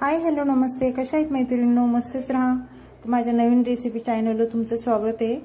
Hi hello नमस्ते, कशा आहेत मैत्रिणींनो? मस्तच राहा. तर माझ्या नवीन रेसिपी चॅनलवर तुमचं स्वागत आहे.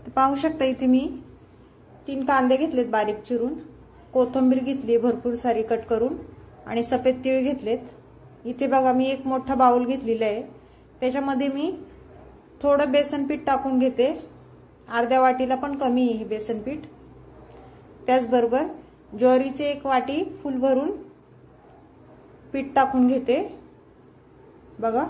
तर पाहू शकता इथे मी 3 कांदे घेतलेत बारीक चिरून, कोथिंबीर घेतली भरपूर सारी कट करून आणि सफेद तीळ घेतलेत. इथे बघा मी एक मोठा बाउल घेतलेला आहे. त्याच्यामध्ये मी थोडं बेसन पीठ टाकून घेते. अर्ध्या वाटीला पण कमी आहे हे बेसन पीठ. त्याचबरोबर ज्वारीचे 1 वाटी फुल भरून पीठ टाकून घेते. बघा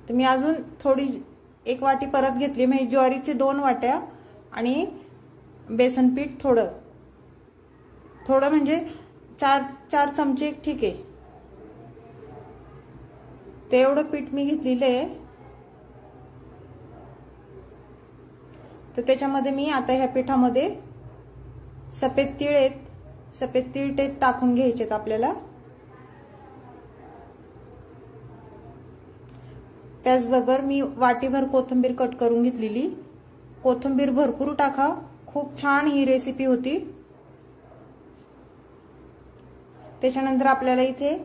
तर मी अजून थोडी 1 वाटी परत घेतली. म्हणजे ज्वारीचे 2 वाट्या आणि बेसन पीठ थोडं थोडं म्हणजे 4 चमचे ठीक आहे. ते एवढं पीठ मी घेतलेलं आहे. तर त्याच्यामध्ये मी आता ह्या पिठामध्ये सफेद तीळ आहेत, सफेद तीळ ते टाकून घ्यायचेत आपल्याला. त्याचबरोबर मी वाटीभर कोथिंबीर कट करून घेतलेली. कोथिंबीर भरपूर टाका, खूप छान ही रेसिपी होती. त्याच्यानंतर आपल्याला इथे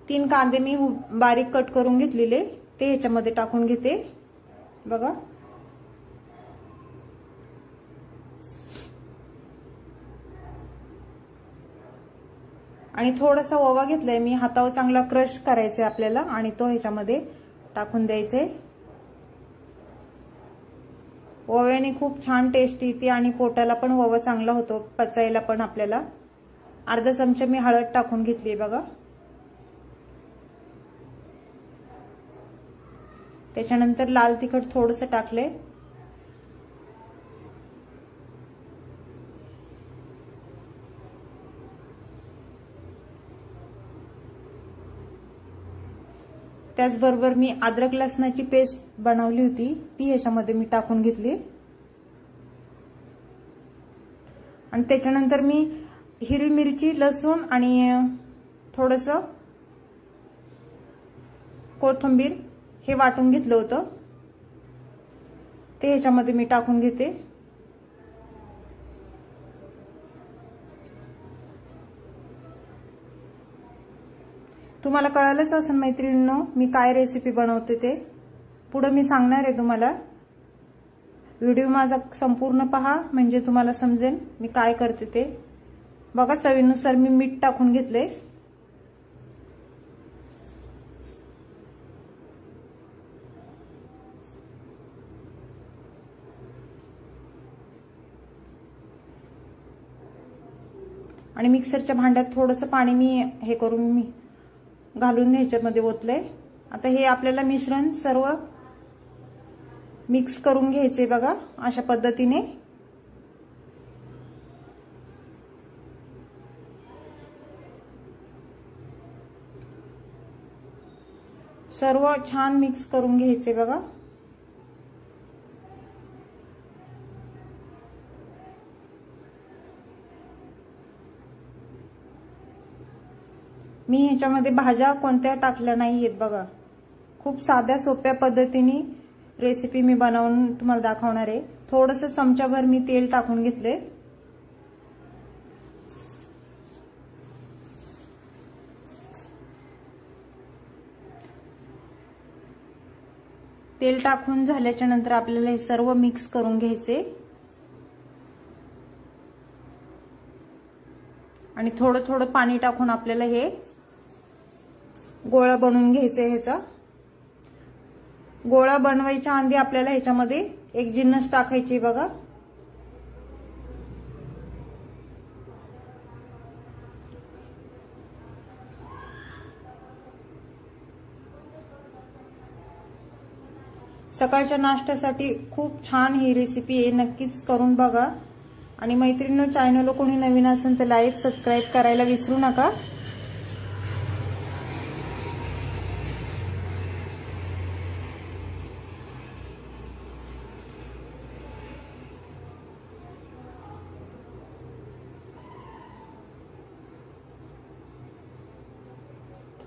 3 कांदे मी बारीक कट करून घेतलेले ते ह्याच्यामध्ये टाकून घेते. बघा आणि थोडासा ओवा घेतलाय मी, हातावर चांगला क्रश करायचा आपल्याला आणि तो ह्याच्यामध्ये टाकून द्यायचे. ओव्याने खूप छान टेस्ट येते आणि पोटाला पण ओवा चांगला होतो, पचायला पण आपल्याला. अर्धा चमचा मी हळद टाकून घेतली बघा. त्याच्यानंतर लाल तिखट थोडंसं टाकले. त्याचबरोबर मी अद्रक लसणाची पेस्ट बनवली होती ती ह्याच्यामध्ये मी टाकून घेतली. आणि त्याच्यानंतर मी हिरवी मिरची, लसूण आणि थोडंसं कोथिंबीर हे वाटून घेतलं होतं ते ह्याच्यामध्ये मी टाकून घेते. तुम्हाला कळालंच असेल मैत्रिणींनो मी काय रेसिपी बनवते ते. पुढे मी सांगणार आहे तुम्हाला. व्हिडिओ माझा संपूर्ण पहा म्हणजे तुम्हाला समजेल मी काय करते ते. बघा चवीनुसार मी मीठ टाकून घेतले. आणि मिक्सरच्या भांड्यात थोडंसं पाणी मी हे करून मी घालून ह्याच्यामध्ये ओतलंय. आता हे आपल्याला मिश्रण सर्व मिक्स करून घ्यायचे बघा अशा पद्धतीने. सर्व छान मिक्स करून घ्यायचे बघा. मी ह्याच्यामध्ये भाज्या कोणत्या टाकल्या नाहीयेत बघा. खूप साध्या सोप्या पद्धतीने रेसिपी मी बनवून तुम्हाला दाखवणार आहे. थोडंसं चमचाभर मी तेल टाकून घेतले. तेल टाकून झाल्याच्या नंतर आपल्याला हे सर्व मिक्स करून घ्यायचे आणि थोडं थोडं पाणी टाकून आपल्याला हे गोळा बनवून घ्यायचा. ह्याचा गोळा बनवायच्या आधी आपल्याला ह्याच्यामध्ये एक जिन्नस टाकायची बघा. सकाळच्या नाश्त्यासाठी खूप छान ही रेसिपी आहे, नक्कीच करून बघा. आणि मैत्रिणींनो चॅनलला कोणी नवीन असेल तर लाईक सबस्क्राईब करायला विसरू नका.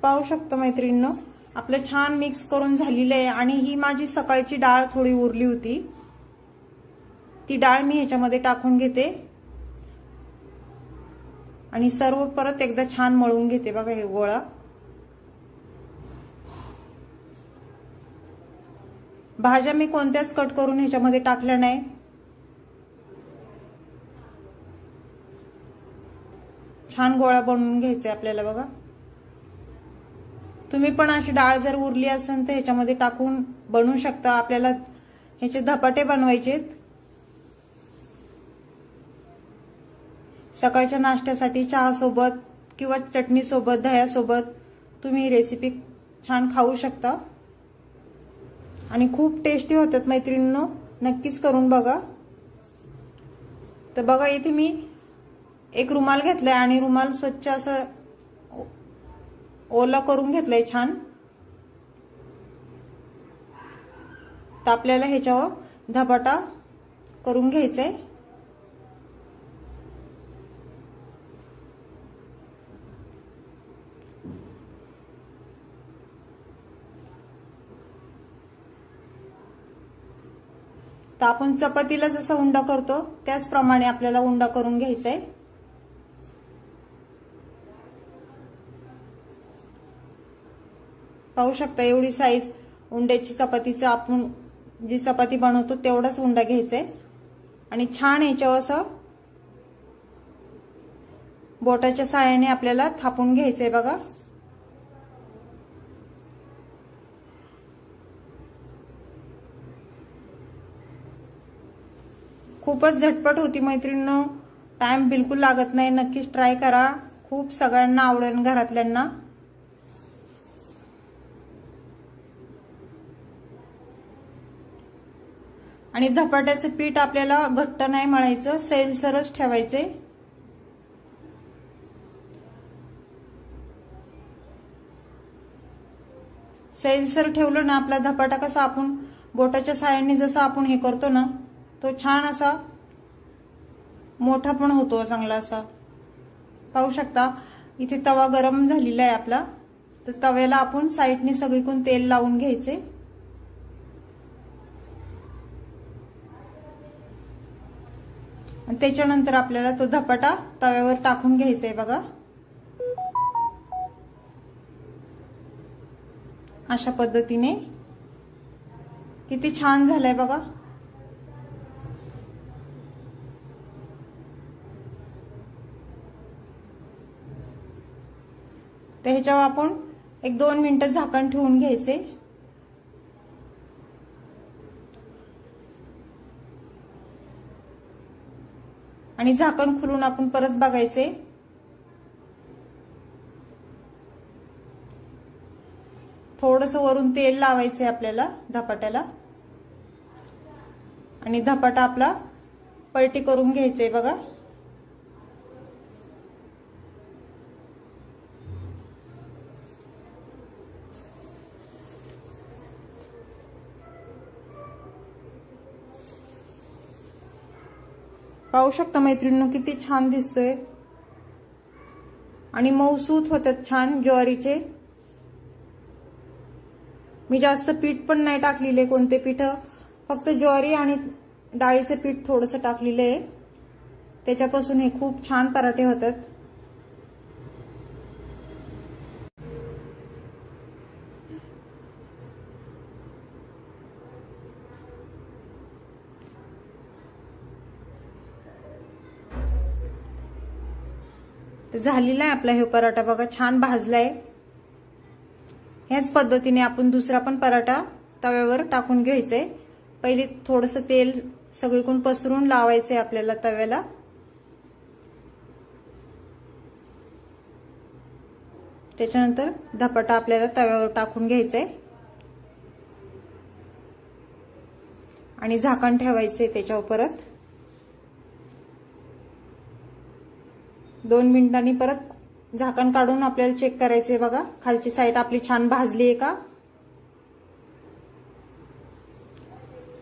पाहू शकतो मैत्रिणींनो आपलं छान मिक्स करून झालेलं आहे. आणि ही माझी सकाळची डाळ थोडी उरली होती ती डाळ मी ह्याच्यामध्ये टाकून घेते आणि सर्व परत एकदा छान मळून घेते बघा हे गोळा। भाज्या मी कोणत्याच कट करून ह्याच्यामध्ये टाकल्या नाही। छान गोळा बनवून घ्यायचा आपल्याला बघा। तुम्ही पण अशी डाळ जर उरली असेल तर ह्याच्यामध्ये टाकून बनवू शकता। आपल्याला ह्याचे धपाटे बनवायचे। सकाळच्या नाश्त्यासाठी चहा सोबत किंवा चटणी सोबत दह्यासोबत तुम्ही ही रेसिपी छान खाऊ शकता आणि खूप टेस्टी होतात मैत्रिणींनो, नक्कीच करून बघा। तर बघा इथे मी एक रुमाल घेतलाय आणि रुमाल स्वच्छ असं ओला करून घेतलाय छान। तर आपल्याला ह्याच्यावर धपाटा करून घ्यायचाय। तर आपण चपातीला जसा उंडा करतो त्याचप्रमाणे आपल्याला उंडा करून घ्यायचा आहे। पाहू शकता एवढी साईज उंड्याची चपातीचं आपण जी चपाती बनवतो तेवढाच उंडा घ्यायचा आहे आणि छान ह्याच्यावर असं बोटाच्या सहाय्याने आपल्याला थापून घ्यायचंय बघा। खूपच झटपट होती मैत्रिणींनो, टाइम बिलकुल लागत नाही। नक्कीच ट्राय करा, खूप सगळ्यांना आवडेल घरातल्यांना। आणि धपाट्याचं पीठ आपल्याला घट्ट नाही मळायचं, सैलसरच ठेवायचे। सैलसर ठेवलं ना आपला धपाटा कसा आपण बोटाच्या साहाय्याने जसं आपण हे करतो ना तो छान असा मोठा पण होतो चांगला असा। पाहू शकता इथे तवा गरम झालेला आहे आपला। तर तव्याला आपण साईडने सगळीकडून तेल लावून घ्यायचे आणि त्याच्यानंतर आपल्याला तो धपाटा तव्यावर टाकून घ्यायचा आहे बघा। अशा पद्धतीने किती छान झालाय बघा। तर ह्याच्यावर आपण 1-2 मिनिटं झाकण ठेवून घ्यायचे आणि झाकण खुलून आपण परत बघायचे। थोडंसं वरून तेल लावायचंय आपल्याला धपाट्याला आणि धपाटा आपला पलटी करून घ्यायचंय बघा। पाहू शकता मैत्रिणींनो किती छान दिसतोय आणि मऊसूत होतात छान ज्वारीचे। मी जास्त पीठ पण नाही टाकलेले, कोणते पीठ, फक्त ज्वारी आणि डाळीचं पीठ थोडंसं टाकलेलं आहे। त्याच्यापासून हे खूप छान पराठे होतात। तर झालेला आहे आपला हे पराठा बघा, छान भाजलाय। ह्याच पद्धतीने आपण दुसरा पण पराठा तव्यावर टाकून घ्यायचंय। पहिले थोडंसं तेल सगळीकडून पसरून लावायचंय आपल्याला तव्याला। त्याच्यानंतर धपाटा आपल्याला तव्यावर टाकून घ्यायचंय आणि झाकण ठेवायचंय त्याच्यावर परत 2 मिनिटांनी परत झाकण काढून आपल्याला चेक करायचंय बघा खालची साईड आपली छान भाजली आहे का।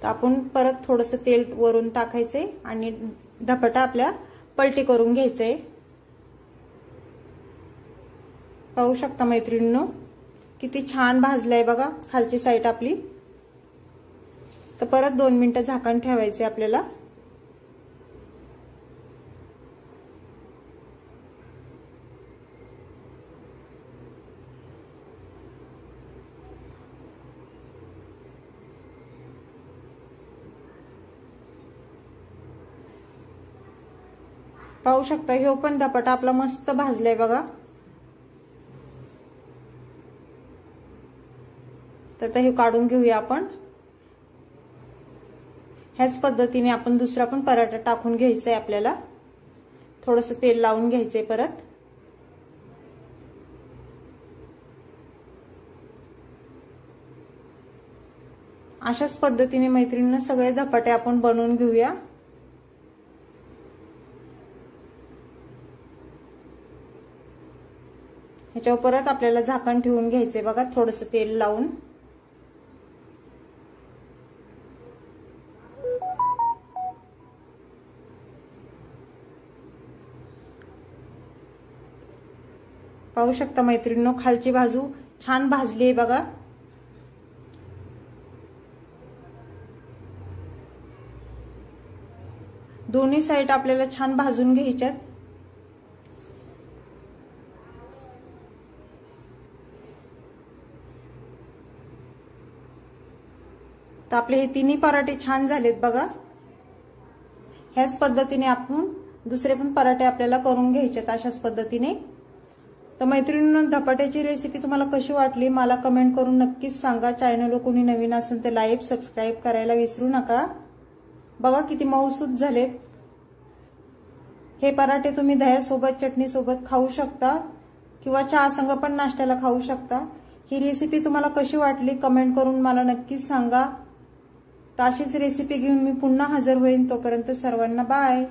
तर आपण परत थोडंसं तेल वरून टाकायचंय आणि धपाटा आपल्या पलटी करून घ्यायचंय। पाहू शकता मैत्रिणींनो किती छान भाजलाय बघा खालची साईड आपली। तर परत 2 मिनिटं झाकण ठेवायचे आपल्याला पाहू शकता ह्यो पण धपाटा आपला मस्त भाजलाय बघा। तर आता हे काढून घेऊया आपण। ह्याच पद्धतीने आपण दुसरा पण पराठा टाकून घ्यायचा आहे आपल्याला। थोडंसं तेल लावून घ्यायचंय परत। अशाच पद्धतीने मैत्रिणींनो सगळे धपाटे आपण बनवून घेऊया। ह्याच्यावर परत आपल्याला झाकण ठेवून घ्यायचंय बघा, थोडंसं तेल लावून। पाहू शकता मैत्रिणींनो खालची बाजू छान भाजली आहे बघा। दोन्ही साइड आपल्याला छान भाजून घ्यायच्यात। तर आपले हे तिन्ही पराठे छान झालेत बघा। ह्याच पद्धतीने आपण दुसरे पण पराठे आपल्याला करून घ्यायचेत अशाच पद्धतीने। तर मैत्रिणींनो धपाट्याची रेसिपी तुम्हाला कशी वाटली मला कमेंट करून नक्कीच सांगा। चॅनलवर कोणी नवीन असेल तर लाईक सबस्क्राईब करायला विसरू नका। बघा किती मऊसूत झालेत। हे पराठे तुम्ही दह्यासोबत चटणी सोबत खाऊ शकता किंवा चहा संग पण नाश्त्याला खाऊ शकता। ही रेसिपी तुम्हाला कशी वाटली कमेंट करून मला नक्कीच सांगा। तर अशीच रेसिपी घेऊन मी पुन्हा हजर होईन। तोपर्यंत सर्वांना बाय।